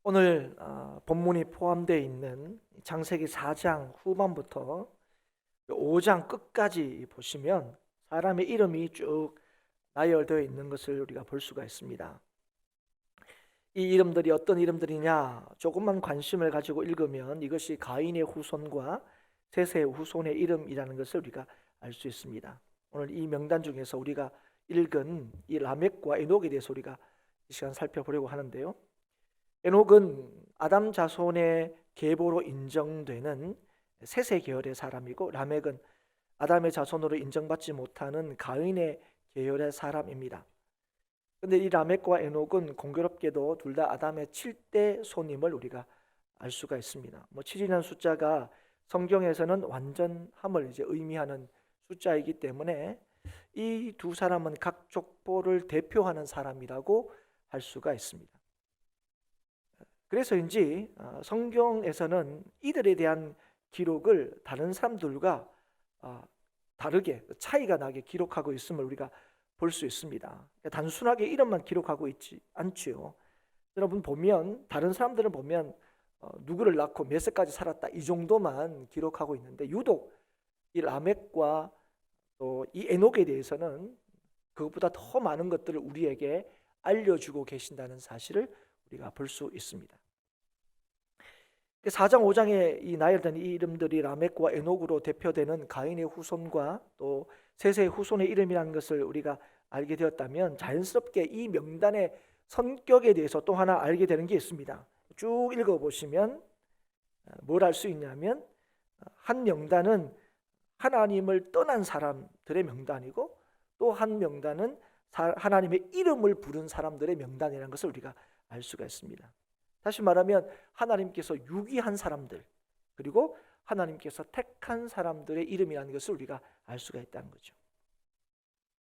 오늘 본문이 포함되어 있는 창세기 4장 후반부터 5장 끝까지 보시면 사람의 이름이 쭉 나열되어 있는 것을 우리가 볼 수가 있습니다. 이 이름들이 어떤 이름들이냐, 조금만 관심을 가지고 읽으면 이것이 가인의 후손과 셋의 후손의 이름이라는 것을 우리가 알 수 있습니다. 오늘 이 명단 중에서 우리가 읽은 이 라멕과 에녹에 대해서 우리가 이 시간 살펴보려고 하는데요. 에녹은 아담 자손의 계보로 인정되는 셋의 계열의 사람이고, 라멕은 아담의 자손으로 인정받지 못하는 가인의 계열의 사람입니다. 그런데 이 라멕과 에녹은 공교롭게도 둘 다 아담의 7대 손임을 우리가 알 수가 있습니다. 7이라는 숫자가 성경에서는 완전함을 의미하는 숫자이기 때문에 이 두 사람은 각 족보를 대표하는 사람이라고 할 수가 있습니다. 그래서인지 성경에서는 이들에 대한 기록을 다른 사람들과 다르게 차이가 나게 기록하고 있음을 우리가 볼 수 있습니다. 단순하게 이름만 기록하고 있지 않지요. 여러분 보면 다른 사람들은 보면 누구를 낳고 몇 세까지 살았다 이 정도만 기록하고 있는데, 유독 이 라멕과 또 이 에녹에 대해서는 그것보다 더 많은 것들을 우리에게 알려주고 계신다는 사실을 우리가 볼 수 있습니다. 4장 5장에 이 나열된 이 이름들이 라멕과 에녹으로 대표되는 가인의 후손과 또 셋의 후손의 이름이라는 것을 우리가 알게 되었다면, 자연스럽게 이 명단의 성격에 대해서 또 하나 알게 되는 게 있습니다. 쭉 읽어보시면 뭘 알 수 있냐면, 한 명단은 하나님을 떠난 사람들의 명단이고, 또 한 명단은 하나님의 이름을 부른 사람들의 명단이라는 것을 우리가 알 수가 있습니다. 다시 말하면 하나님께서 유기한 사람들, 그리고 하나님께서 택한 사람들의 이름이라는 것을 우리가 알 수가 있다는 거죠.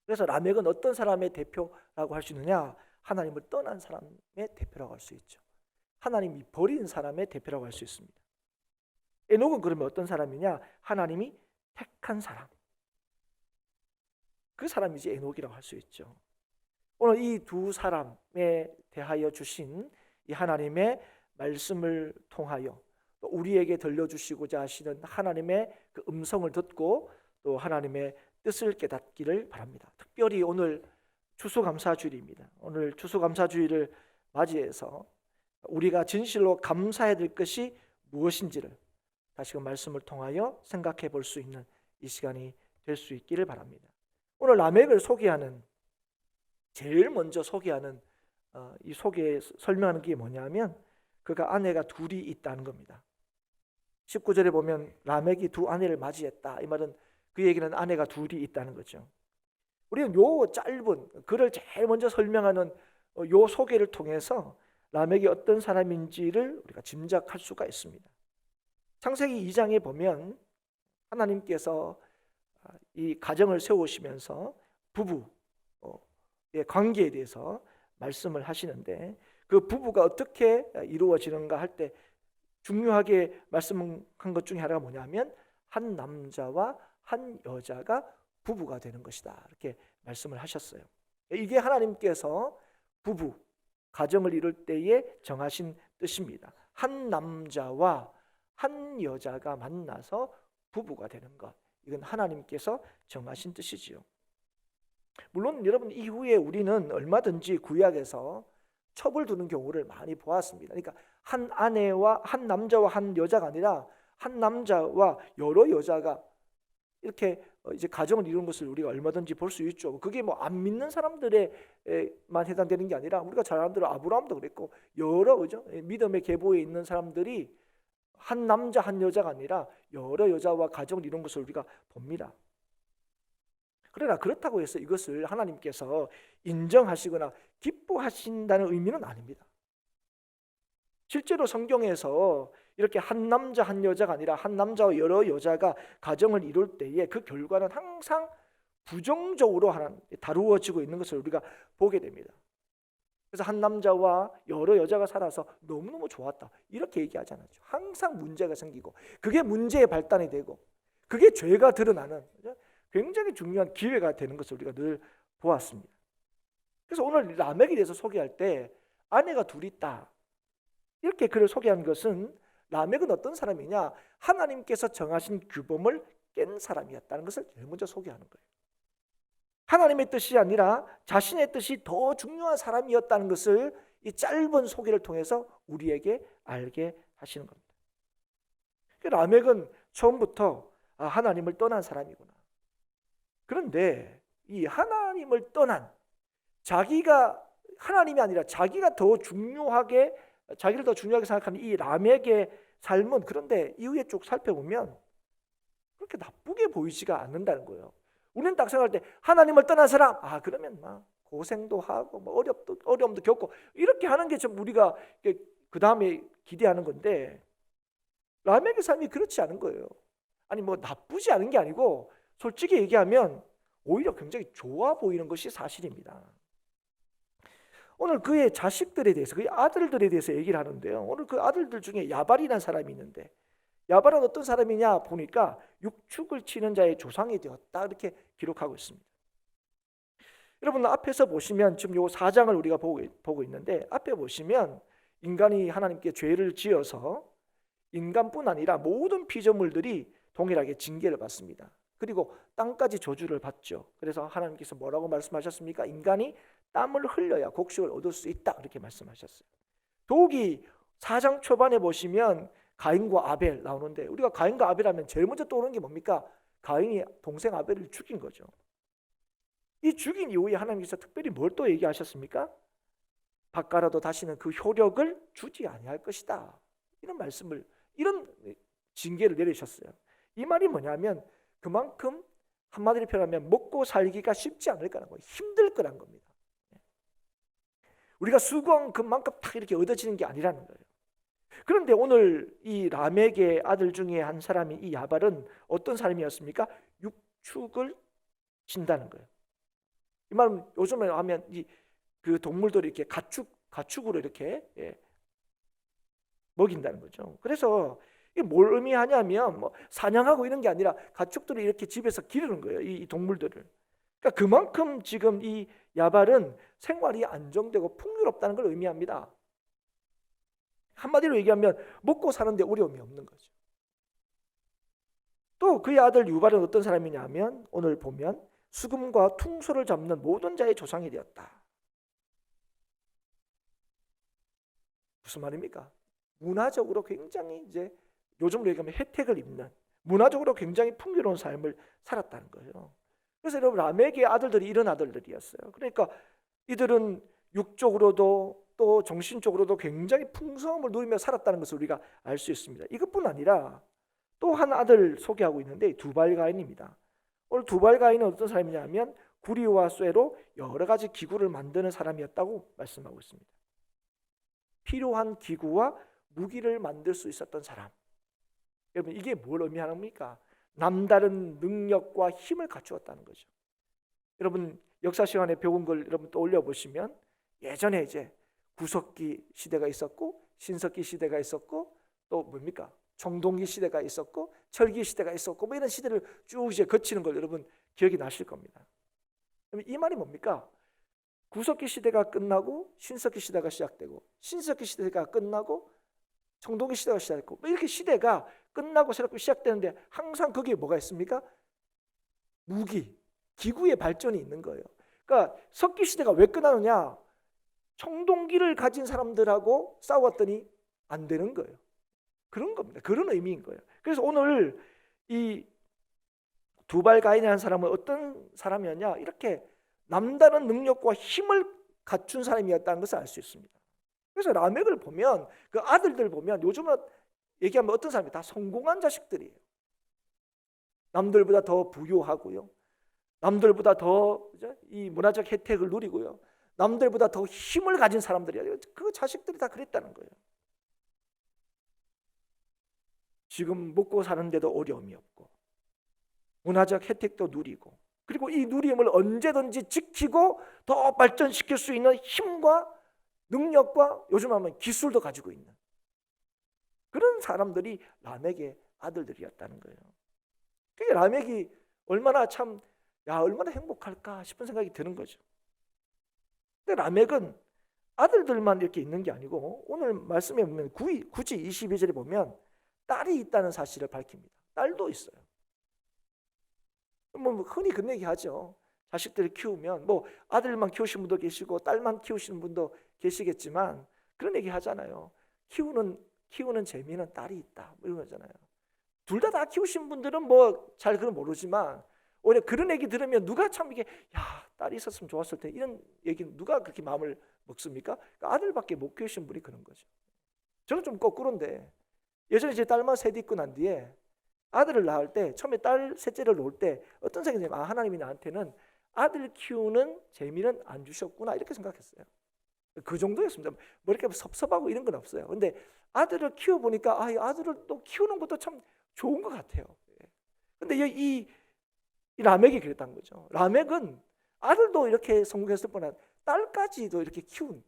그래서 라멕은 어떤 사람의 대표라고 할 수 있느냐? 하나님을 떠난 사람의 대표라고 할 수 있죠. 하나님이 버린 사람의 대표라고 할 수 있습니다. 에녹은 그러면 어떤 사람이냐? 하나님이 택한 사람, 그 사람이 이제 에녹이라고 할 수 있죠. 오늘 이 두 사람에 대하여 주신 이 하나님의 말씀을 통하여 또 우리에게 들려주시고자 하시는 하나님의 그 음성을 듣고 또 하나님의 뜻을 깨닫기를 바랍니다. 특별히 오늘 추수감사주일입니다. 오늘 추수감사주일을 맞이해서 우리가 진실로 감사해야 될 것이 무엇인지를 다시금 말씀을 통하여 생각해 볼 수 있는 이 시간이 될 수 있기를 바랍니다. 오늘 라멕을 소개하는, 제일 먼저 소개하는 이 설명하는 게 뭐냐면, 그가 아내가 둘이 있다는 겁니다. 19절에 보면 라멕이 두 아내를 맞이했다, 이 말은 그 얘기는 아내가 둘이 있다는 거죠. 우리는 요 짧은 글을 제일 먼저 설명하는 요 소개를 통해서 라멕이 어떤 사람인지를 우리가 짐작할 수가 있습니다. 창세기 2장에 보면 하나님께서 이 가정을 세우시면서 부부의 관계에 대해서 말씀을 하시는데, 그 부부가 어떻게 이루어지는가 할 때 중요하게 말씀한 것 중에 하나가 뭐냐면, 한 남자와 한 여자가 부부가 되는 것이다, 이렇게 말씀을 하셨어요. 이게 하나님께서 부부, 가정을 이룰 때에 정하신 뜻입니다. 한 남자와 한 여자가 만나서 부부가 되는 것, 이건 하나님께서 정하신 뜻이지요. 물론 여러분, 이후에 우리는 얼마든지 구약에서 첩을 두는 경우를 많이 보았습니다. 그러니까 한 남자와 한 여자가 아니라 한 남자와 여러 여자가 이렇게 이제 가정을 이루는 것을 우리가 얼마든지 볼 수 있죠. 그게 안 믿는 사람들에만 해당되는 게 아니라 우리가 잘 아는 대로 아브라함도 그랬고, 여러 그죠? 믿음의 계보에 있는 사람들이 한 남자 한 여자가 아니라 여러 여자와 가정을 이룬 것을 우리가 봅니다. 그러나 그렇다고 해서 이것을 하나님께서 인정하시거나 기뻐하신다는 의미는 아닙니다. 실제로 성경에서 이렇게 한 남자 한 여자가 아니라 한 남자와 여러 여자가 가정을 이룰 때에 그 결과는 항상 부정적으로 다루어지고 있는 것을 우리가 보게 됩니다. 그래서 한 남자와 여러 여자가 살아서 너무너무 좋았다, 이렇게 얘기하지 않았죠. 항상 문제가 생기고, 그게 문제의 발단이 되고, 그게 죄가 드러나는 굉장히 중요한 기회가 되는 것을 우리가 늘 보았습니다. 그래서 오늘 라멕에 대해서 소개할 때 아내가 둘 있다, 이렇게 그를 소개한 것은 라멕은 어떤 사람이냐? 하나님께서 정하신 규범을 깬 사람이었다는 것을 제일 먼저 소개하는 거예요. 하나님의 뜻이 아니라 자신의 뜻이 더 중요한 사람이었다는 것을 이 짧은 소개를 통해서 우리에게 알게 하시는 겁니다. 라멕은 처음부터 하나님을 떠난 사람이구나. 그런데 이 하나님을 떠난, 자기가 하나님이 아니라 자기를 더 중요하게 생각하는 이 라멕의 삶은, 그런데 이후에 쭉 살펴보면 그렇게 나쁘게 보이지가 않는다는 거예요. 우리는 딱 생각할 때 하나님을 떠난 사람, 그러면 막 고생도 하고 뭐 어려움도 겪고 이렇게 하는 게 좀 우리가 그 다음에 기대하는 건데, 라멕의 삶이 그렇지 않은 거예요. 아니 뭐 나쁘지 않은 게 아니고 솔직히 얘기하면 오히려 굉장히 좋아 보이는 것이 사실입니다. 오늘 그의 자식들에 대해서, 그의 아들들에 대해서 얘기를 하는데요. 오늘 그 아들들 중에 야발이라는 사람이 있는데, 야발은 어떤 사람이냐 보니까 육축을 치는 자의 조상이 되었다, 이렇게 기록하고 있습니다. 여러분 앞에서 보시면 지금 요 4장을 우리가 보고 있는데, 앞에 보시면 인간이 하나님께 죄를 지어서 인간뿐 아니라 모든 피조물들이 동일하게 징계를 받습니다. 그리고 땅까지 저주를 받죠. 그래서 하나님께서 뭐라고 말씀하셨습니까? 인간이 땀을 흘려야 곡식을 얻을 수 있다, 이렇게 말씀하셨어요. 더욱이 4장 초반에 보시면 가인과 아벨 나오는데, 우리가 가인과 아벨 하면 제일 먼저 떠오르는 게 뭡니까? 가인이 동생 아벨을 죽인 거죠. 이 죽인 이후에 하나님께서 특별히 뭘 또 얘기하셨습니까? 밭가라도 다시는 그 효력을 주지 아니할 것이다, 이런 말씀을, 이런 징계를 내리셨어요. 이 말이 뭐냐면 그만큼 한마디로 표현하면 먹고 살기가 쉽지 않을 거라는 거예요. 힘들 거란 겁니다. 우리가 수고한 그만큼 딱 이렇게 얻어지는 게 아니라는 거예요. 그런데 오늘 이 라멕의 아들 중에 한 사람이, 이 야발은 어떤 사람이었습니까? 육축을 친다는 거예요. 이 말은 요즘에 하면 그 동물들이 이렇게 가축으로 이렇게 먹인다는 거죠. 그래서 이게 뭘 의미하냐면 뭐 사냥하고 이런 게 아니라 가축들을 이렇게 집에서 기르는 거예요, 이 동물들을. 그러니까 그만큼 지금 이 야발은 생활이 안정되고 풍요롭다는 걸 의미합니다. 한마디로 얘기하면 먹고 사는데 어려움이 없는 거죠. 또 그의 아들 유발은 어떤 사람이냐면 오늘 보면 수금과 퉁소를 잡는 모든 자의 조상이 되었다. 무슨 말입니까? 문화적으로 굉장히 이제 요즘으로 얘기하면 혜택을 입는, 문화적으로 굉장히 풍요로운 삶을 살았다는 거예요. 그래서 여러분 라멕의 아들들이 이런 아들들이었어요. 그러니까 이들은 육적으로도 또 정신적으로도 굉장히 풍성함을 누리며 살았다는 것을 우리가 알 수 있습니다. 이것뿐 아니라 또 한 아들 소개하고 있는데 두발가인입니다. 오늘 두발가인은 어떤 사람이냐면 구리와 쇠로 여러 가지 기구를 만드는 사람이었다고 말씀하고 있습니다. 필요한 기구와 무기를 만들 수 있었던 사람. 여러분 이게 뭘 의미하십니까? 남다른 능력과 힘을 갖추었다는 거죠. 여러분 역사 시간에 배운 걸 여러분 떠올려 보시면 예전에 이제 구석기 시대가 있었고 신석기 시대가 있었고 또 뭡니까? 청동기 시대가 있었고 철기 시대가 있었고 뭐 이런 시대를 쭉 이제 거치는 걸 여러분 기억이 나실 겁니다. 그럼 이 말이 뭡니까? 구석기 시대가 끝나고 신석기 시대가 시작되고 신석기 시대가 끝나고 청동기 시대가 시작됐고 뭐 이렇게 시대가 끝나고 새롭게 시작되는데 항상 거기에 뭐가 있습니까? 무기, 기구의 발전이 있는 거예요. 그러니까 석기 시대가 왜 끝나느냐? 청동기를 가진 사람들하고 싸웠더니 안 되는 거예요. 그런 겁니다. 그런 의미인 거예요. 그래서 오늘 이 두발가인이라는 사람은 어떤 사람이었냐? 이렇게 남다른 능력과 힘을 갖춘 사람이었다는 것을 알 수 있습니다. 그래서 라멕을 보면 그 아들들 보면 요즘은 얘기하면 어떤 사람이 다 성공한 자식들이에요. 남들보다 더 부유하고요. 남들보다 더 이 문화적 혜택을 누리고요. 남들보다 더 힘을 가진 사람들이에요. 그 자식들이 다 그랬다는 거예요. 지금 먹고 사는데도 어려움이 없고 문화적 혜택도 누리고 그리고 이 누림을 언제든지 지키고 더 발전시킬 수 있는 힘과 능력과 요즘 하면 기술도 가지고 있는 그런 사람들이 라멕의 아들들이었다는 거예요. 그게 라멕이 얼마나 얼마나 행복할까 싶은 생각이 드는 거죠. 근데 라멕은 아들들만 이렇게 있는 게 아니고 오늘 말씀에 보면 굳이 22절에 보면 딸이 있다는 사실을 밝힙니다. 딸도 있어요. 뭐 흔히 그런 얘기 하죠. 자식들을 키우면 뭐 아들만 키우시는 분도 계시고 딸만 키우시는 분도 계시겠지만 그런 얘기 하잖아요. 키우는 재미는 딸이 있다, 뭐 이런 거잖아요. 둘 다 키우신 분들은 뭐 잘 그건 모르지만 오히려 그런 얘기 들으면 누가 참 이게 야 딸이 있었으면 좋았을 텐데 이런 얘기는 누가 그렇게 마음을 먹습니까? 그러니까 아들밖에 못 키우신 분이 그런 거죠. 저는 좀 거꾸로인데 예전에 제 딸만 셋 있고 난 뒤에 아들을 낳을 때 처음에 딸 셋째를 놓을 때 어떤 생각이 들냐면 하나님이 나한테는 아들 키우는 재미는 안 주셨구나 이렇게 생각했어요. 그 정도였습니다. 뭐 이렇게 섭섭하고 이런 건 없어요. 근데 아들을 키워보니까 이 아들을 또 키우는 것도 참 좋은 것 같아요. 근데 이 라멕이 그랬다는 거죠. 라멕은 아들도 이렇게 성공했을 뻔한 딸까지도 이렇게 키운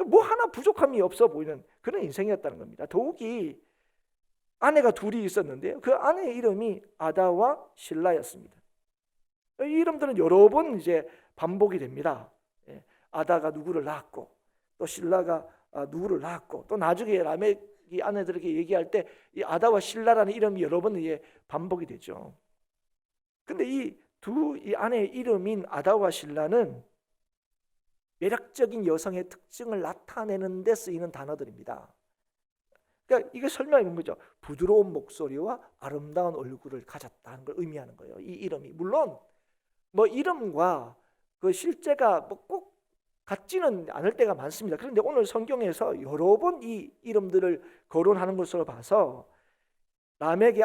뭐 하나 부족함이 없어 보이는 그런 인생이었다는 겁니다. 더욱이 아내가 둘이 있었는데요. 그 아내의 이름이 아다와 실라였습니다. 이 이름들은 여러 번 이제 반복이 됩니다. 아다가 누구를 낳았고 또 실라가 누구를 낳았고 또 나중에 라멕이 아내들에게 얘기할 때 이 아다와 실라라는 이름이 여러 번 반복이 되죠. 근데 이 아내의 이름인 아다와 실라는 매력적인 여성의 특징을 나타내는 데 쓰이는 단어들입니다. 그러니까 이게 설명해 본 거죠. 부드러운 목소리와 아름다운 얼굴을 가졌다는 걸 의미하는 거예요. 이 이름이 물론 뭐 이름과 그 실제가 뭐 꼭 같지는 않을 때가 많습니다. 그런데 오늘 성경에서 여러 번 이 이름들을 거론하는 것으로 봐서 라멕의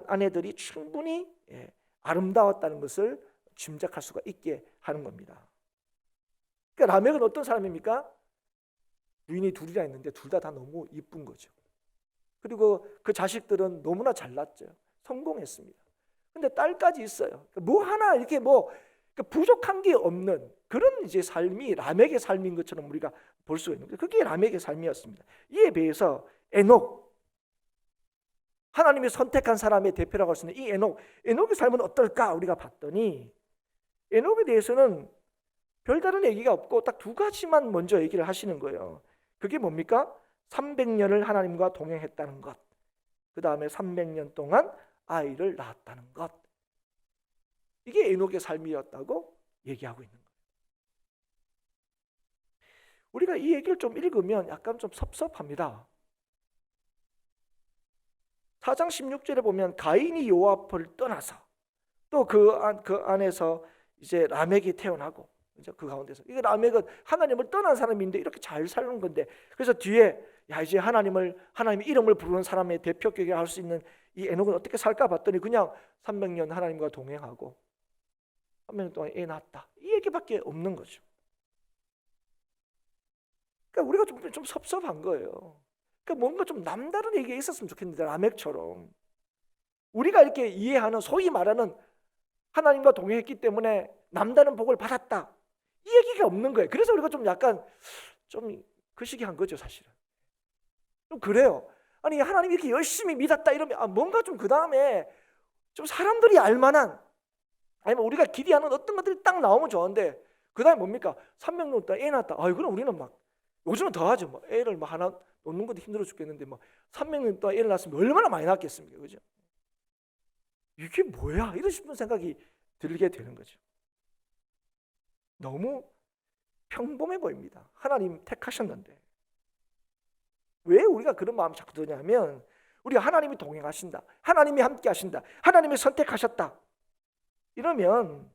아내들이 충분히 아름다웠다는 것을 짐작할 수가 있게 하는 겁니다. 그러니까 라멕은 어떤 사람입니까? 부인이 둘이나 있는데 둘 다 너무 이쁜 거죠. 그리고 그 자식들은 너무나 잘났죠. 성공했습니다. 근데 딸까지 있어요. 뭐 하나 이렇게 뭐 부족한 게 없는 그런 이제 삶이 라멕의 삶인 것처럼 우리가 볼 수가 있는 거예요. 그게 라멕의 삶이었습니다. 이에 비해서 에녹, 하나님이 선택한 사람의 대표라고 할 수 있는 이 에녹의 삶은 어떨까 우리가 봤더니 에녹에 대해서는 별다른 얘기가 없고 딱 두 가지만 먼저 얘기를 하시는 거예요. 그게 뭡니까? 300년을 하나님과 동행했다는 것, 그 다음에 300년 동안 아이를 낳았다는 것. 이게 에녹의 삶이었다고 얘기하고 있는 거예요. 우리가 이 얘기를 좀 읽으면 약간 좀 섭섭합니다. 4장 16절에 보면 가인이 요압을 떠나서 또 그 안에서 이제 라멕이 태어나고 이제 그 가운데서 이게 라멕은 하나님을 떠난 사람인데 이렇게 잘 사는 건데 그래서 뒤에 이제 하나님의 이름을 부르는 사람의 대표격이 할 수 있는 이 에녹은 어떻게 살까 봤더니 그냥 300년 하나님과 동행하고 300년 동안 애 낳았다 이 얘기밖에 없는 거죠. 그러니까 우리가 좀 섭섭한 거예요. 그러니까 뭔가 좀 남다른 얘기가 있었으면 좋겠는데 라멕처럼 우리가 이렇게 이해하는 소위 말하는 하나님과 동행했기 때문에 남다른 복을 받았다 이 얘기가 없는 거예요. 그래서 우리가 좀 약간 좀 그시기한 거죠 사실은. 좀 그래요. 아니 하나님 이렇게 열심히 믿었다 이러면 뭔가 좀 그 다음에 좀 사람들이 알만한 아니면 우리가 기대하는 어떤 것들이 딱 나오면 좋은데 그 다음에 뭡니까? 300년 동안 애 낳았다. 그럼 우리는 막 요즘은 더 하죠. 뭐 애를 막 하나 놓는 것도 힘들어 죽겠는데 막 300년 동안 애를 낳았으면 얼마나 많이 낳았겠습니까? 그죠? 이게 뭐야? 이런 싶은 생각이 들게 되는 거죠. 너무 평범해 보입니다. 하나님 택하셨는데 왜 우리가 그런 마음이 자꾸 드냐면 우리가 하나님이 동행하신다, 하나님이 함께 하신다, 하나님이 선택하셨다 이러면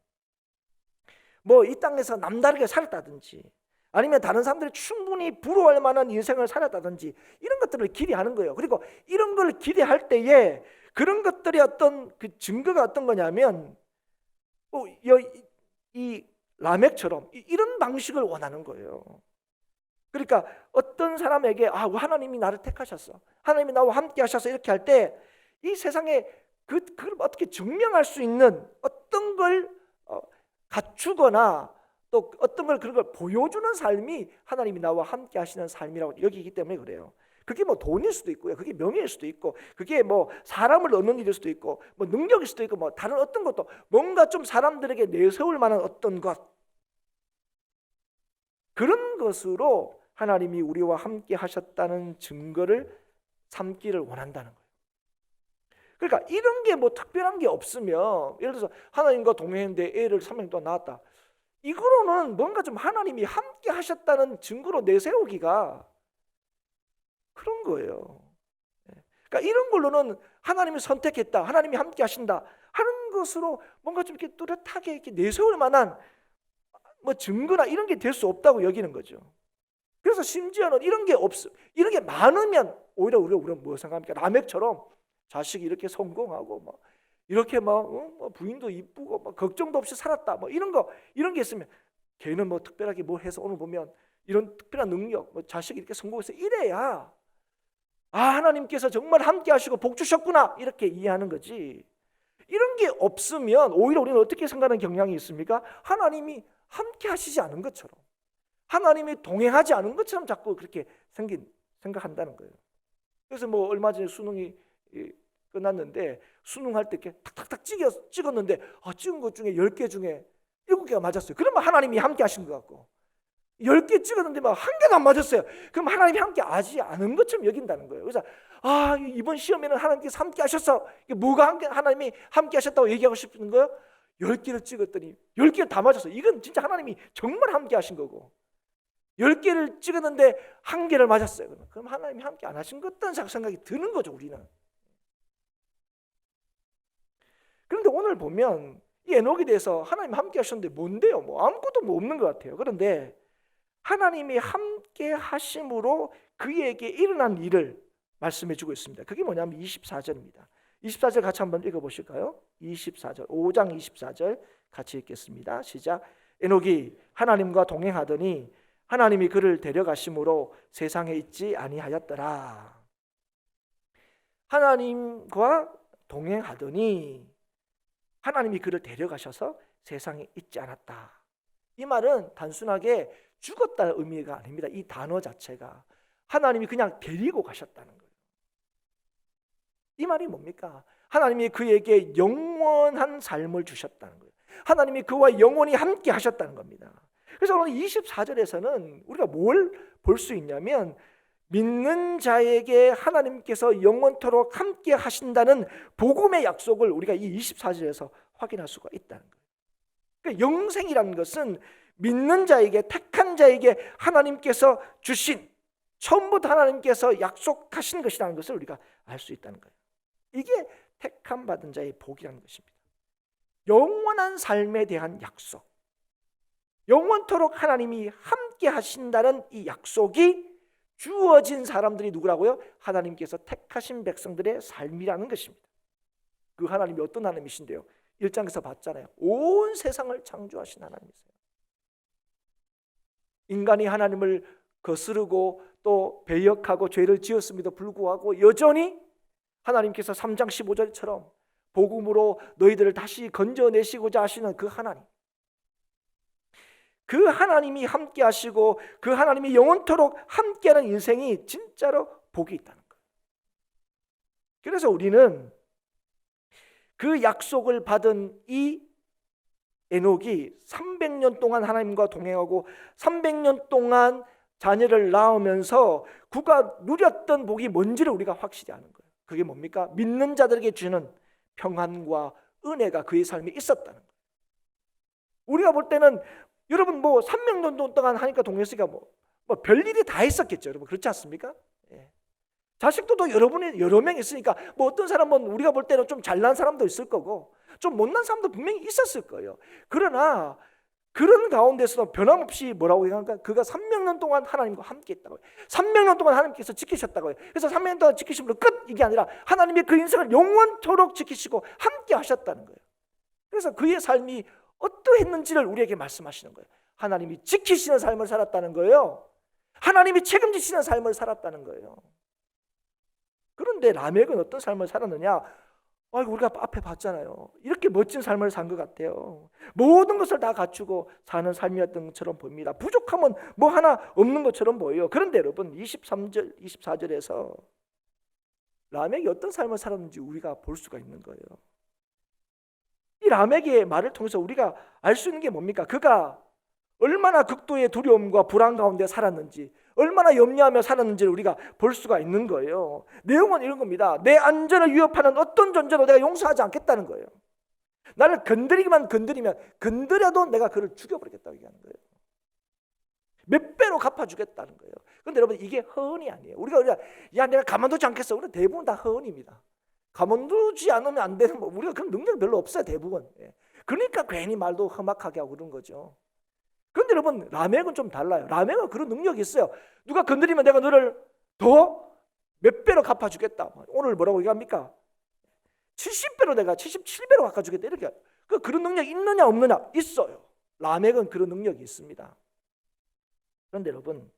뭐 이 땅에서 남다르게 살았다든지 아니면 다른 사람들이 충분히 부러워할 만한 인생을 살았다든지 이런 것들을 기대하는 거예요. 그리고 이런 걸 기대할 때에 그런 것들이 어떤 그 증거가 어떤 거냐면 이 라멕처럼 이런 방식을 원하는 거예요. 그러니까 어떤 사람에게 하나님이 나를 택하셨어, 하나님이 나와 함께 하셔서 이렇게 할 때 이 세상에 그걸 어떻게 증명할 수 있는 어떤 걸 갖추거나 또 어떤 걸 그런 걸 보여주는 삶이 하나님이 나와 함께 하시는 삶이라고 여기기 때문에 그래요. 그게 뭐 돈일 수도 있고요, 그게 명예일 수도 있고, 그게 뭐 사람을 얻는 일일 수도 있고, 뭐 능력일 수도 있고, 뭐 다른 어떤 것도 뭔가 좀 사람들에게 내세울 만한 어떤 것, 그런 것으로 하나님이 우리와 함께 하셨다는 증거를 삼기를 원한다는 거예요. 그러니까 이런 게 뭐 특별한 게 없으면, 예를 들어서 하나님과 동행했는데 애를 3년 동안 낳았다, 이거로는 뭔가 좀 하나님이 함께 하셨다는 증거로 내세우기가 그런 거예요. 그러니까 이런 걸로는 하나님이 선택했다, 하나님이 함께 하신다 하는 것으로 뭔가 좀 이렇게 뚜렷하게 이렇게 내세울 만한 뭐 증거나 이런 게 될 수 없다고 여기는 거죠. 그래서 심지어는 이런 게 이런 게 많으면 오히려 우리가 뭐 생각합니까? 라멕처럼 자식이 이렇게 성공하고 뭐 이렇게 뭐 부인도 이쁘고 뭐 걱정도 없이 살았다, 뭐 이런 게 있으면 걔는 뭐 특별하게 뭐 해서 오늘 보면 이런 특별한 능력, 뭐 자식이 이렇게 성공해서 이래야 하나님께서 정말 함께 하시고 복 주셨구나 이렇게 이해하는 거지. 이런 게 없으면 오히려 우리는 어떻게 생각하는 경향이 있습니까? 하나님이 함께 하시지 않은 것처럼, 하나님이 동행하지 않은 것처럼 자꾸 그렇게 생각한다는 거예요. 그래서 뭐 얼마 전에 수능이 끝났는데 수능할 때 이렇게 탁탁탁 찍었는데 찍은 것 중에 10개 중에 7개가 맞았어요. 그러면 하나님이 함께 하신 것 같고, 10개 찍었는데 막 1개도 안 맞았어요. 그럼 하나님이 함께 하지 않은 것처럼 여긴다는 거예요. 그래서 이번 시험에는 하나님께서 함께 하셨어, 이게 뭐가 하나님이 함께 하셨다고 얘기하고 싶은 거예요? 10개를 찍었더니 10개를 다 맞았어요. 이건 진짜 하나님이 정말 함께 하신 거고, 10개를 찍었는데 1개를 맞았어요. 그럼 하나님이 함께 안 하신 것 같다는 생각이 드는 거죠, 우리는. 그런데 오늘 보면 이 에녹에 대해서 하나님 함께 하셨는데 뭔데요? 뭐 아무것도 뭐 없는 것 같아요. 그런데 하나님이 함께 하심으로 그에게 일어난 일을 말씀해 주고 있습니다. 그게 뭐냐면 24절입니다. 24절 같이 한번 읽어보실까요? 24절, 5장 24절 같이 읽겠습니다. 시작. 에녹이 하나님과 동행하더니 하나님이 그를 데려가심으로 세상에 있지 아니하였더라. 하나님과 동행하더니 하나님이 그를 데려가셔서 세상에 있지 않았다. 이 말은 단순하게 죽었다는 의미가 아닙니다. 이 단어 자체가 하나님이 그냥 데리고 가셨다는 거예요. 이 말이 뭡니까? 하나님이 그에게 영원한 삶을 주셨다는 거예요. 하나님이 그와 영원히 함께 하셨다는 겁니다. 그래서 오늘 24절에서는 우리가 뭘 볼 수 있냐면, 믿는 자에게 하나님께서 영원토록 함께 하신다는 복음의 약속을 우리가 이 24절에서 확인할 수가 있다는 거예요. 그러니까 영생이라는 것은 믿는 자에게, 택한 자에게 하나님께서 주신, 처음부터 하나님께서 약속하신 것이라는 것을 우리가 알 수 있다는 거예요. 이게 택함 받은 자의 복이라는 것입니다. 영원한 삶에 대한 약속, 영원토록 하나님이 함께 하신다는 이 약속이 주어진 사람들이 누구라고요? 하나님께서 택하신 백성들의 삶이라는 것입니다. 그 하나님이 어떤 하나님이신데요? 1장에서 봤잖아요. 온 세상을 창조하신 하나님이세요. 인간이 하나님을 거스르고 또 배역하고 죄를 지었음에도 불구하고 여전히 하나님께서 3장 15절처럼 복음으로 너희들을 다시 건져내시고자 하시는 그 하나님, 그 하나님이 함께 하시고 그 하나님이 영원토록 함께하는 인생이 진짜로 복이 있다는 거예요. 그래서 우리는 그 약속을 받은 이 에녹이 300년 동안 하나님과 동행하고 300년 동안 자녀를 낳으면서 그가 누렸던 복이 뭔지를 우리가 확실히 아는 거예요. 그게 뭡니까? 믿는 자들에게 주는 평안과 은혜가 그의 삶에 있었다는 거예요. 우리가 볼 때는 여러분 뭐 300년 동안 하니까 동행했으니까 뭐 별일이 다 있었겠죠, 여러분. 그렇지 않습니까? 예. 자식도 또 여러 명 있으니까 뭐 어떤 사람은 우리가 볼 때는 좀 잘난 사람도 있을 거고 좀 못난 사람도 분명히 있었을 거예요. 그러나 그런 가운데서도 변함없이 뭐라고 얘기하니까 그가 300년 동안 하나님과 함께 했다고요. 300년 동안 하나님께서 지키셨다고요. 그래서 300년 동안 지키심으로 끝, 이게 아니라 하나님의 그 인생을 영원토록 지키시고 함께 하셨다는 거예요. 그래서 그의 삶이 어떠했는지를 우리에게 말씀하시는 거예요. 하나님이 지키시는 삶을 살았다는 거예요. 하나님이 책임지시는 삶을 살았다는 거예요. 그런데 라멕은 어떤 삶을 살았느냐? 우리가 앞에 봤잖아요. 이렇게 멋진 삶을 산 것 같아요. 모든 것을 다 갖추고 사는 삶이었던 것처럼 보입니다. 부족함은 뭐 하나 없는 것처럼 보여요. 그런데 여러분 23절, 24절에서 라멕이 어떤 삶을 살았는지 우리가 볼 수가 있는 거예요. 이 라멕의 말을 통해서 우리가 알 수 있는 게 뭡니까? 그가 얼마나 극도의 두려움과 불안 가운데 살았는지, 얼마나 염려하며 살았는지를 우리가 볼 수가 있는 거예요. 내용은 이런 겁니다. 내 안전을 위협하는 어떤 존재도 내가 용서하지 않겠다는 거예요. 나를 건드리기만 건드리면 건드려도 내가 그를 죽여버리겠다고 얘기하는 거예요. 몇 배로 갚아주겠다는 거예요. 그런데 여러분, 이게 허언이 아니에요. 우리가 야 내가 가만두지 않겠어. 우리 대부분 다 허언입니다. 가만두지 않으면 안 되는 뭐 우리가 그런 능력 별로 없어요, 대부분. 그러니까 괜히 말도 험악하게 하고 그런 거죠. 그런데 여러분, 라멕은 좀 달라요. 라멕은 그런 능력이 있어요. 누가 건드리면 내가 너를 더 몇 배로 갚아주겠다. 오늘 뭐라고 얘기합니까? 70배로 내가 77배로 갚아주겠다. 이렇게. 그런 능력이 있느냐 없느냐? 있어요. 라멕은 그런 능력이 있습니다. 그런데 여러분,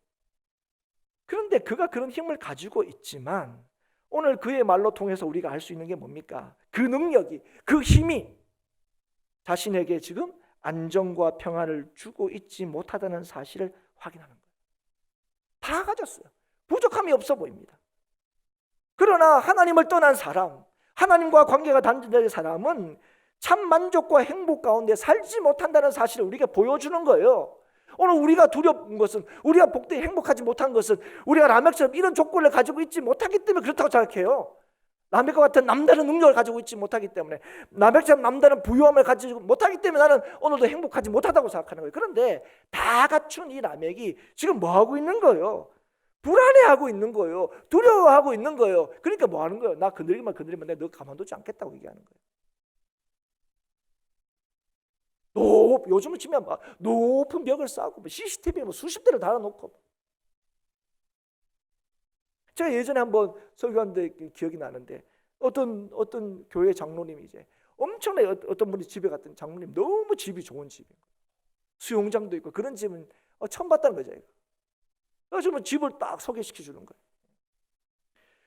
그런데 그가 그런 힘을 가지고 있지만 오늘 그의 말로 통해서 우리가 알 수 있는 게 뭡니까? 그 능력이, 그 힘이 자신에게 지금 안정과 평안을 주고 있지 못하다는 사실을 확인하는 거예요. 다 가졌어요. 부족함이 없어 보입니다. 그러나 하나님을 떠난 사람, 하나님과 관계가 단절된 사람은 참 만족과 행복 가운데 살지 못한다는 사실을 우리가 보여주는 거예요. 오늘 우리가 두려운 것은, 우리가 복되게 행복하지 못한 것은 우리가 라멕처럼 이런 조건을 가지고 있지 못하기 때문에 그렇다고 생각해요. 라멕과 같은 남다른 능력을 가지고 있지 못하기 때문에, 라멕처럼 남다른 부유함을 가지고 못하기 때문에 나는 오늘도 행복하지 못하다고 생각하는 거예요. 그런데 다 갖춘 이 라멕이 지금 뭐 하고 있는 거예요? 불안해하고 있는 거예요. 두려워하고 있는 거예요. 그러니까 뭐 하는 거예요? 나 건드리기만 건드리면 내가 너 가만두지 않겠다고 얘기하는 거예요. 요즘은 치면 막 높은 벽을 쌓고 CCTV 수십 대를 달아놓고. 제가 예전에 한번 설교하는데 기억이 나는데 어떤 교회 장로님이 이제 엄청나게 어떤 분이 집에 갔더니 장로님 너무 집이 좋은 집이에요. 수영장도 있고 그런 집은 처음 봤다는 거죠. 그래서 집을 딱 소개시켜 주는 거예요.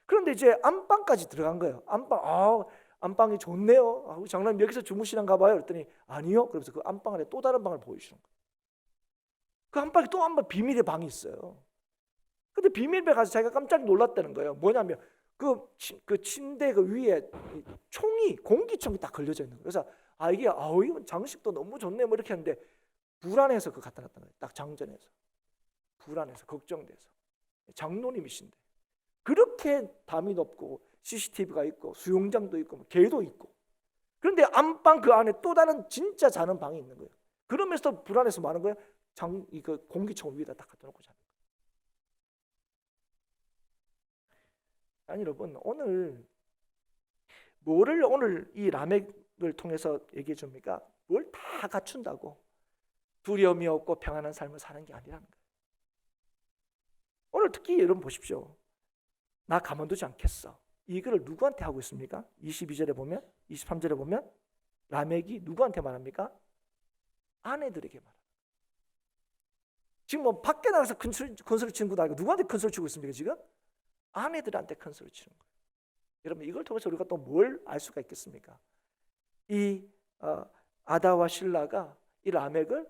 그런데 이제 안방까지 들어간 거예요. 안방이 좋네요. 장로님 여기서 주무시는가 봐요. 그랬더니 아니요. 그러면서 그 안방 안에 또 다른 방을 보여주는 거예요. 그 안방에 또 한 번 비밀의 방이 있어요. 근데 비밀방에 가서 자기가 깜짝 놀랐다는 거예요. 뭐냐면 그 침대 그 위에 총이, 공기총이 딱 걸려져 있는 거예요. 그래서 이건 장식도 너무 좋네 뭐 이렇게 하는데 불안해서 그거 갖다 놨다는 거예요. 딱 장전해서. 불안해서 걱정돼서. 장로님이신데 그렇게 담이 높고 CCTV가 있고 수영장도 있고 개도 있고, 그런데 안방 그 안에 또 다른 진짜 자는 방이 있는 거예요. 그러면서 불안해서 뭐 하는 거예요? 이거 공기총 위에다 딱 갖다 놓고 자는 거예요. 아니 여러분, 오늘 이 라멕을 통해서 얘기해 줍니까? 뭘 다 갖춘다고 두려움이 없고 평안한 삶을 사는 게 아니라는 거예요. 오늘 특히 여러분 보십시오. 나 가만두지 않겠어. 이거를 누구한테 하고 있습니까? 22절에 보면, 23절에 보면 라멕이 누구한테 말합니까? 아내들에게 말합니다. 지금 뭐 밖에 나가서 큰 소리 치는 것도 아니고 누구한테 큰 소리 치고 있습니까 지금? 아내들한테 큰 소리 치는 거예요. 여러분, 이걸 통해서 우리가 또 뭘 알 수가 있겠습니까? 이 아다와 실라가 이 라멕을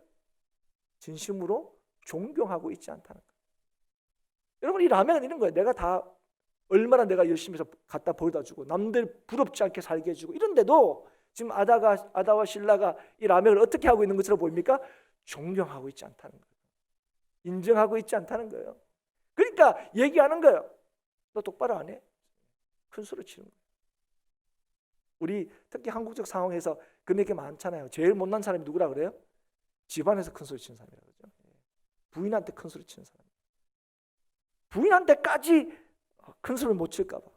진심으로 존경하고 있지 않다는 거예요. 여러분, 이 라멕은 이런 거예요. 얼마나 내가 열심히 해서 갖다 벌다 주고 남들 부럽지 않게 살게 해주고 이런데도 지금 아다와 실라가 이 라멕을 어떻게 하고 있는 것처럼 보입니까? 존경하고 있지 않다는 거예요. 인정하고 있지 않다는 거예요. 그러니까 얘기하는 거예요. 너 똑바로 안 해? 큰 소리 치는 거예요. 우리 특히 한국적 상황에서 그런 얘기 많잖아요. 제일 못난 사람이 누구라 그래요? 집안에서 큰 소리 치는 사람이라고 그러죠. 부인한테 큰 소리 치는 사람. 부인한테까지 큰 소리 못 칠까 봐.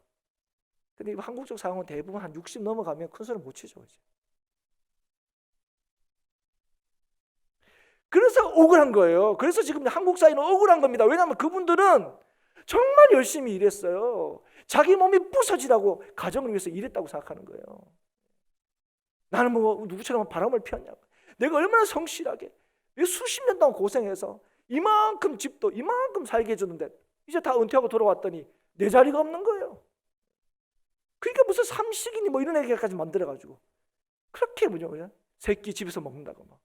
근데 한국적 상황은 대부분 한 60 넘어가면 큰 소리 못 치죠. 이제. 그래서 억울한 거예요. 그래서 지금 한국 사회는 억울한 겁니다. 왜냐하면 그분들은 정말 열심히 일했어요. 자기 몸이 부서지라고 가정을 위해서 일했다고 생각하는 거예요. 나는 뭐 누구처럼 바람을 피웠냐고. 내가 얼마나 성실하게 수십 년 동안 고생해서 이만큼 집도 이만큼 살게 해줬는데 이제 다 은퇴하고 돌아왔더니 내 자리가 없는 거예요. 그러니까 무슨 삼식이니 뭐 이런 얘기까지 만들어가지고 그렇게 그냥 새끼 집에서 먹는다고 막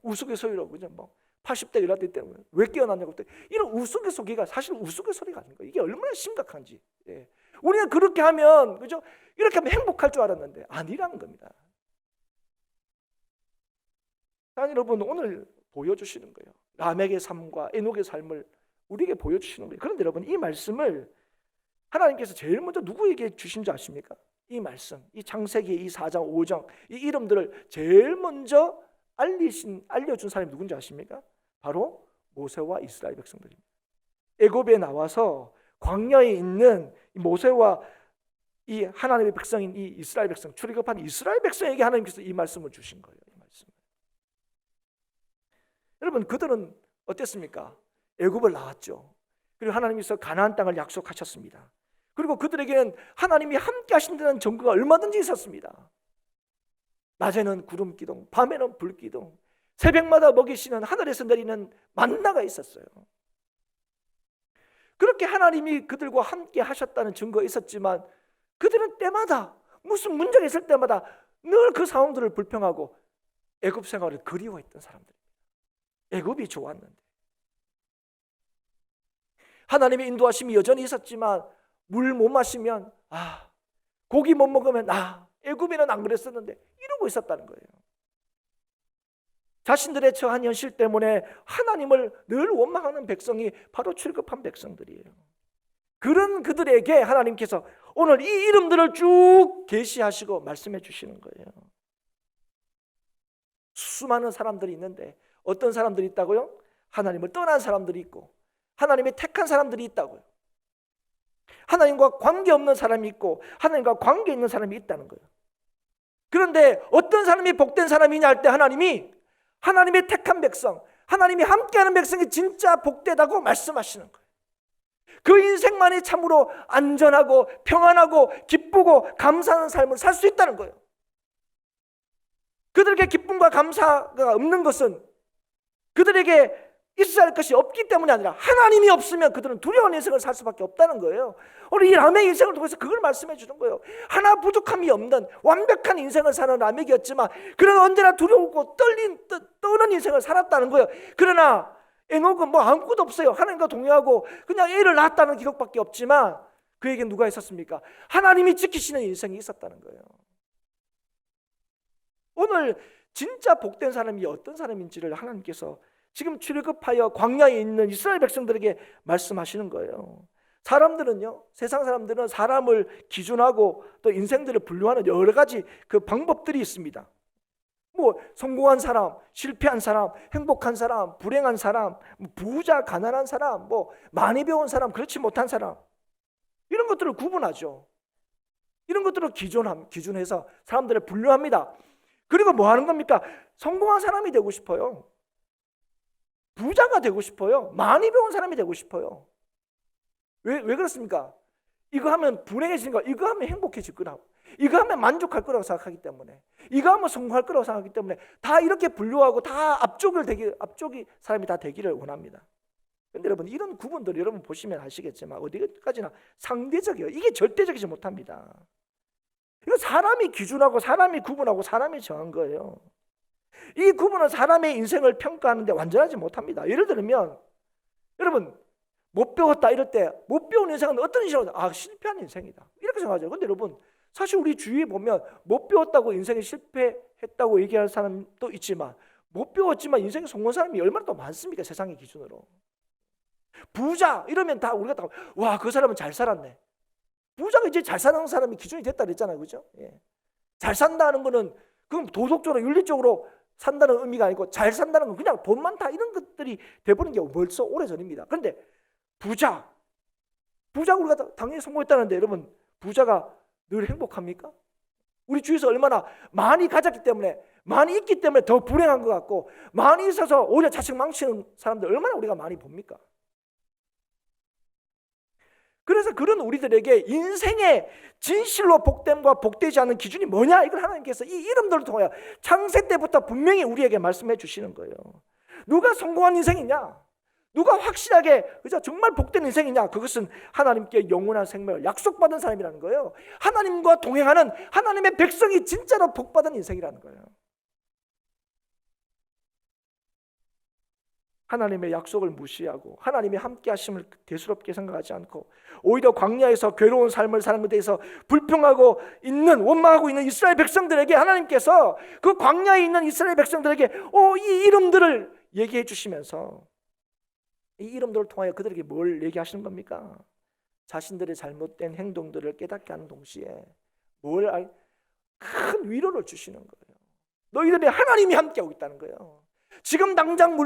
우스갯소리라고 그냥 막 80대 일할 때문에 왜 깨어났냐고 그때 이런 우스갯소리가 사실 우스갯소리가 아닌 거예요. 이게 얼마나 심각한지. 예. 우리는 그렇게 하면 그죠? 이렇게 하면 행복할 줄 알았는데 아니라는 겁니다. 아니 여러분, 오늘 보여주시는 거예요. 라멕의 삶과 에녹의 삶을 우리에게 보여주시는 거예요. 그런데 여러분, 이 말씀을 하나님께서 제일 먼저 누구에게 주신 줄 아십니까? 이 말씀, 이 창세기 이 4장 5장 이 이름들을 제일 먼저 알려준 사람이 누군지 아십니까? 바로 모세와 이스라엘 백성들입니다. 애굽에 나와서 광야에 있는 모세와 이 하나님의 백성인 이 이스라엘 백성, 출애굽한 이스라엘 백성에게 하나님께서 이 말씀을 주신 거예요. 이 말씀. 여러분, 그들은 어땠습니까? 애굽을 나왔죠. 그리고 하나님께서 가나안 땅을 약속하셨습니다. 그리고 그들에게는 하나님이 함께 하신다는 증거가 얼마든지 있었습니다. 낮에는 구름 기둥, 밤에는 불 기둥, 새벽마다 먹이시는 하늘에서 내리는 만나가 있었어요. 그렇게 하나님이 그들과 함께 하셨다는 증거가 있었지만 그들은 때마다 무슨 문제가 있을 때마다 늘 그 상황들을 불평하고 애굽 생활을 그리워했던 사람들입니다. 애굽이 좋았는데 하나님의 인도하심이 여전히 있었지만 물 못 마시면 고기 못 먹으면 애굽에는 안 그랬었는데 이러고 있었다는 거예요. 자신들의 처한 현실 때문에 하나님을 늘 원망하는 백성이 바로 출애굽한 백성들이에요. 그런 그들에게 하나님께서 오늘 이 이름들을 쭉 계시하시고 말씀해 주시는 거예요. 수많은 사람들이 있는데 어떤 사람들이 있다고요? 하나님을 떠난 사람들이 있고 하나님의 택한 사람들이 있다고요. 하나님과 관계없는 사람이 있고 하나님과 관계 있는 사람이 있다는 거예요. 그런데 어떤 사람이 복된 사람이냐 할 때 하나님의 택한 백성, 하나님이 함께하는 백성이 진짜 복되다고 말씀하시는 거예요. 그 인생만이 참으로 안전하고 평안하고 기쁘고 감사하는 삶을 살 수 있다는 거예요. 그들에게 기쁨과 감사가 없는 것은 그들에게 있어야 할 것이 없기 때문이 아니라 하나님이 없으면 그들은 두려운 인생을 살 수밖에 없다는 거예요. 우리 이 라멕 인생을 통해서 그걸 말씀해 주는 거예요. 하나 부족함이 없는 완벽한 인생을 사는 라멕이었지만 그는 언제나 두려우고 떠는 인생을 살았다는 거예요. 그러나 에녹은 뭐 아무것도 없어요. 하나님과 동의하고 그냥 애를 낳았다는 기록밖에 없지만 그에게 누가 있었습니까? 하나님이 지키시는 인생이 있었다는 거예요. 오늘 진짜 복된 사람이 어떤 사람인지를 하나님께서 지금 출애굽하여 광야에 있는 이스라엘 백성들에게 말씀하시는 거예요. 사람들은요, 세상 사람들은 사람을 기준하고 또 인생들을 분류하는 여러 가지 그 방법들이 있습니다. 뭐 성공한 사람, 실패한 사람, 행복한 사람, 불행한 사람, 부자, 가난한 사람, 뭐 많이 배운 사람, 그렇지 못한 사람, 이런 것들을 구분하죠. 이런 것들을 기준해서 사람들을 분류합니다. 그리고 뭐 하는 겁니까? 성공한 사람이 되고 싶어요. 부자가 되고 싶어요. 많이 배운 사람이 되고 싶어요. 왜 그렇습니까? 이거 하면 불행해지는 거, 이거 하면 행복해질 거라고, 이거 하면 만족할 거라고 생각하기 때문에, 이거 하면 성공할 거라고 생각하기 때문에 다 이렇게 분류하고 다 앞쪽이 사람이 다 되기를 원합니다. 그런데 여러분, 이런 구분들 여러분 보시면 아시겠지만 어디까지나 상대적이에요. 이게 절대적이지 못합니다. 이거 사람이 기준하고 사람이 구분하고 사람이 정한 거예요. 이 구분은 사람의 인생을 평가하는데 완전하지 못합니다. 예를 들면 여러분, 못 배웠다 이럴 때 못 배운 인생은 어떤 인생이죠? 실패한 인생이다 이렇게 생각하죠. 그런데 여러분, 사실 우리 주위에 보면 못 배웠다고 인생에 실패했다고 얘기하는 사람도 있지만 못 배웠지만 인생에 성공한 사람이 얼마나 더 많습니까? 세상의 기준으로. 부자 이러면 다 우리가 다 와, 그 사람은 잘 살았네. 부자가 이제 잘 사는 사람이 기준이 됐다 그랬잖아요. 그죠? 예. 잘 산다는 거는 그건 도덕적으로 윤리적으로 산다는 의미가 아니고 잘 산다는 건 그냥 돈 많다 이런 것들이 돼버린 게 벌써 오래전입니다. 그런데 부자가 우리가 당연히 성공했다는데 여러분, 부자가 늘 행복합니까? 우리 주위에서 얼마나 많이 가졌기 때문에, 많이 있기 때문에 더 불행한 것 같고, 많이 있어서 오히려 자식 망치는 사람들 얼마나 우리가 많이 봅니까? 그래서 그런 우리들에게 인생의 진실로 복됨과 복되지 않은 기준이 뭐냐, 이걸 하나님께서 이 이름들을 통하여 창세 때부터 분명히 우리에게 말씀해 주시는 거예요. 누가 성공한 인생이냐, 누가 확실하게 정말 복된 인생이냐, 그것은 하나님께 영원한 생명을 약속받은 사람이라는 거예요. 하나님과 동행하는 하나님의 백성이 진짜로 복받은 인생이라는 거예요. 하나님의 약속을 무시하고 하나님의 함께 하심을 대수롭게 생각하지 않고 오히려 광야에서 괴로운 삶을 사는 것에 대해서 불평하고 있는, 원망하고 있는 이스라엘 백성들에게 하나님께서 그 광야에 있는 이스라엘 백성들에게 이 이름들을 얘기해 주시면서 이 이름들을 통하여 그들에게 뭘 얘기하시는 겁니까? 자신들의 잘못된 행동들을 깨닫게 하는 동시에 큰 위로를 주시는 거예요. 너희들이 하나님이 함께하고 있다는 거예요. 지금 당장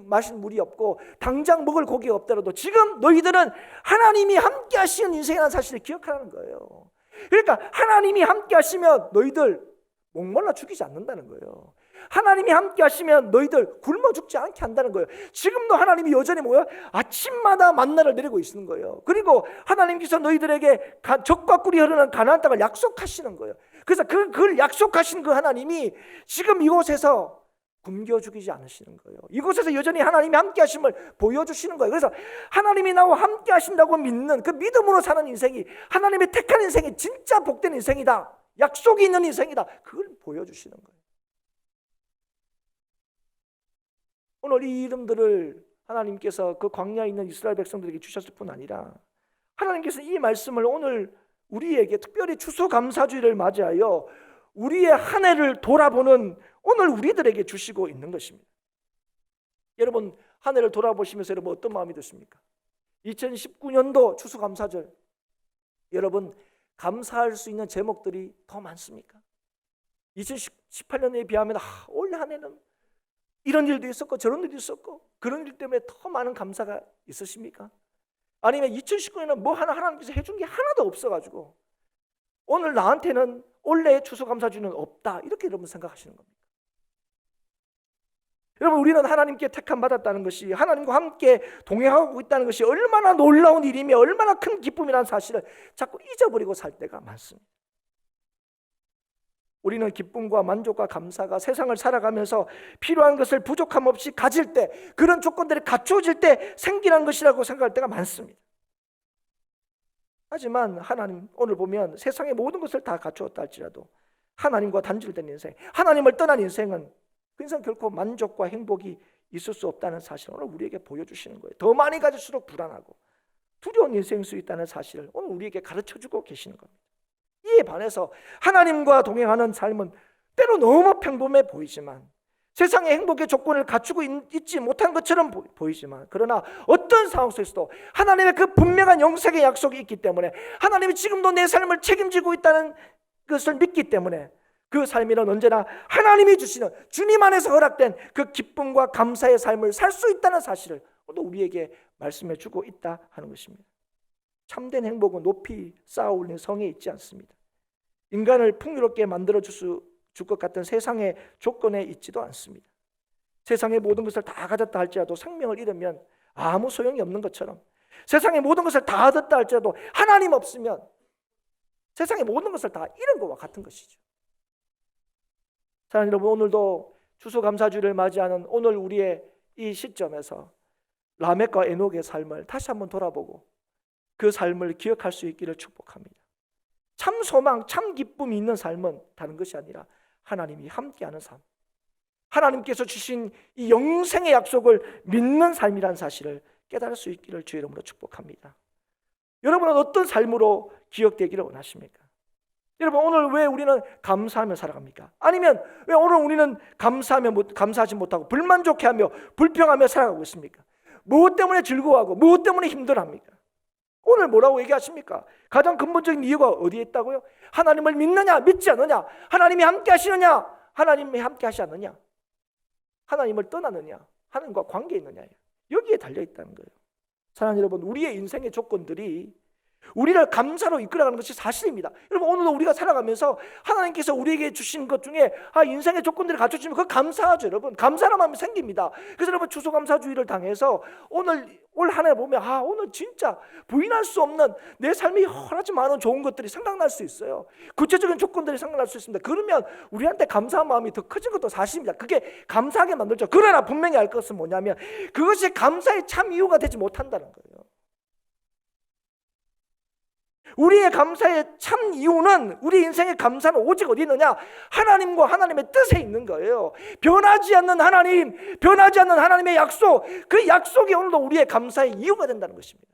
마실 물이 없고 당장 먹을 고기가 없더라도 지금 너희들은 하나님이 함께 하시는 인생이라는 사실을 기억하라는 거예요. 그러니까 하나님이 함께 하시면 너희들 목말라 죽이지 않는다는 거예요. 하나님이 함께 하시면 너희들 굶어 죽지 않게 한다는 거예요. 지금도 하나님이 여전히 아침마다 만나를 내리고 있는 거예요. 그리고 하나님께서 너희들에게 젖과 꿀이 흐르는 가나안 땅을 약속하시는 거예요. 그래서 그걸 약속하신 그 하나님이 지금 이곳에서 굶겨 죽이지 않으시는 거예요. 이곳에서 여전히 하나님이 함께 하심을 보여주시는 거예요. 그래서 하나님이 나와 함께 하신다고 믿는 그 믿음으로 사는 인생이 하나님의 택한 인생이 진짜 복된 인생이다, 약속이 있는 인생이다, 그걸 보여주시는 거예요. 오늘 이 이름들을 하나님께서 그 광야에 있는 이스라엘 백성들에게 주셨을 뿐 아니라 하나님께서 이 말씀을 오늘 우리에게 특별히 추수감사주일을 맞이하여 우리의 한 해를 돌아보는 오늘 우리들에게 주시고 있는 것입니다. 여러분 한 해를 돌아보시면서 여러분 어떤 마음이 드십니까? 2019년도 추수감사절, 여러분 감사할 수 있는 제목들이 더 많습니까? 2018년에 비하면 올 한 해는 이런 일도 있었고 저런 일도 있었고 그런 일 때문에 더 많은 감사가 있으십니까? 아니면 2019년에는 뭐 하나님께서 해준 게 하나도 없어가지고 오늘 나한테는 올해의 추수감사주는 없다, 이렇게 여러분 생각하시는 겁니까? 여러분 우리는 하나님께 택함 받았다는 것이, 하나님과 함께 동행하고 있다는 것이 얼마나 놀라운 일이며 얼마나 큰 기쁨이라는 사실을 자꾸 잊어버리고 살 때가 많습니다. 우리는 기쁨과 만족과 감사가 세상을 살아가면서 필요한 것을 부족함 없이 가질 때, 그런 조건들이 갖추어질 때 생기는 것이라고 생각할 때가 많습니다. 하지만 하나님 오늘 보면 세상의 모든 것을 다 갖추었다 할지라도 하나님과 단절된 인생, 하나님을 떠난 인생은 그 인생 결코 만족과 행복이 있을 수 없다는 사실을 오늘 우리에게 보여주시는 거예요. 더 많이 가질수록 불안하고 두려운 인생일 수 있다는 사실을 오늘 우리에게 가르쳐주고 계시는 겁니다. 이에 반해서 하나님과 동행하는 삶은 때로 너무 평범해 보이지만, 세상의 행복의 조건을 갖추고 있지 못한 것처럼 보이지만, 그러나 어떤 상황 속에서도 하나님의 그 분명한 영생의 약속이 있기 때문에, 하나님이 지금도 내 삶을 책임지고 있다는 것을 믿기 때문에 그 삶에는 언제나 하나님이 주시는 주님 안에서 허락된 그 기쁨과 감사의 삶을 살 수 있다는 사실을 또 우리에게 말씀해 주고 있다 하는 것입니다. 참된 행복은 높이 쌓아 올린 성에 있지 않습니다. 인간을 풍요롭게 만들어 줄 것 같은 세상의 조건에 있지도 않습니다. 세상의 모든 것을 다 가졌다 할지라도 생명을 잃으면 아무 소용이 없는 것처럼, 세상의 모든 것을 다 얻었다 할지라도 하나님 없으면 세상의 모든 것을 다 잃은 것과 같은 것이죠. 사랑하는 여러분, 오늘도 추수감사주를 맞이하는 오늘 우리의 이 시점에서 라멕과 에녹의 삶을 다시 한번 돌아보고 그 삶을 기억할 수 있기를 축복합니다. 참 소망, 참 기쁨이 있는 삶은 다른 것이 아니라 하나님이 함께하는 삶, 하나님께서 주신 이 영생의 약속을 믿는 삶이라는 사실을 깨달을 수 있기를 주의 이름으로 축복합니다. 여러분은 어떤 삶으로 기억되기를 원하십니까? 여러분 오늘 왜 우리는 감사하며 살아갑니까? 아니면 왜 오늘 우리는 감사하지 못하고 불만족해하며 불평하며 살아가고 있습니까? 무엇 때문에 즐거워하고 무엇 때문에 힘들어합니까? 오늘 뭐라고 얘기하십니까? 가장 근본적인 이유가 어디에 있다고요? 하나님을 믿느냐 믿지 않느냐, 하나님이 함께 하시느냐 하나님이 함께 하시 않느냐, 하나님을 떠나느냐 하나님과 관계 있느냐, 여기에 달려있다는 거예요. 사랑하는 여러분, 우리의 인생의 조건들이 우리를 감사로 이끌어가는 것이 사실입니다. 여러분 오늘도 우리가 살아가면서 하나님께서 우리에게 주신 것 중에 인생의 조건들을 갖춰주면 그거 감사하죠. 여러분 감사란 마음이 생깁니다. 그래서 여러분 추수감사주의를 당해서 올 한 해 보면 오늘 진짜 부인할 수 없는 내 삶이 여러가지 많은 좋은 것들이 생각날 수 있어요. 구체적인 조건들이 생각날 수 있습니다. 그러면 우리한테 감사한 마음이 더 커진 것도 사실입니다. 그게 감사하게 만들죠. 그러나 분명히 알 것은 뭐냐면 그것이 감사의 참 이유가 되지 못한다는 거예요. 우리의 감사의 참 이유는, 우리 인생의 감사는 오직 어디 있느냐? 하나님과 하나님의 뜻에 있는 거예요. 변하지 않는 하나님, 변하지 않는 하나님의 약속, 그 약속이 오늘도 우리의 감사의 이유가 된다는 것입니다.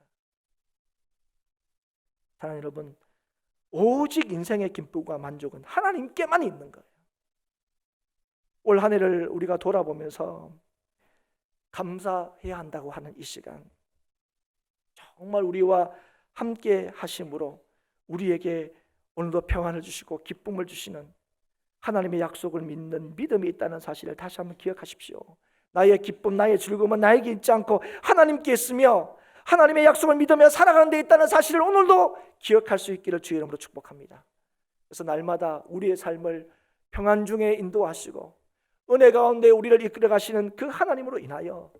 사랑하는 여러분, 오직 인생의 기쁨과 만족은 하나님께만 있는 거예요. 올 한 해를 우리가 돌아보면서 감사해야 한다고 하는 이 시간, 정말 우리와 함께 하심으로 우리에게 오늘도 평안을 주시고 기쁨을 주시는 하나님의 약속을 믿는 믿음이 있다는 사실을 다시 한번 기억하십시오. 나의 기쁨, 나의 즐거움은 나에게 있지 않고 하나님께 있으며 하나님의 약속을 믿으며 살아가는 데 있다는 사실을 오늘도 기억할 수 있기를 주의 이름으로 축복합니다. 그래서 날마다 우리의 삶을 평안 중에 인도하시고 은혜 가운데 우리를 이끌어 가시는 그 하나님으로 인하여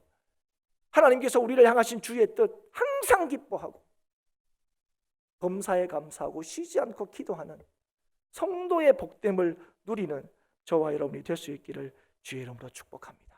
하나님께서 우리를 향하신 주의 뜻 항상 기뻐하고 범사에 감사하고 쉬지 않고 기도하는 성도의 복됨을 누리는 저와 여러분이 될 수 있기를 주의 이름으로 축복합니다.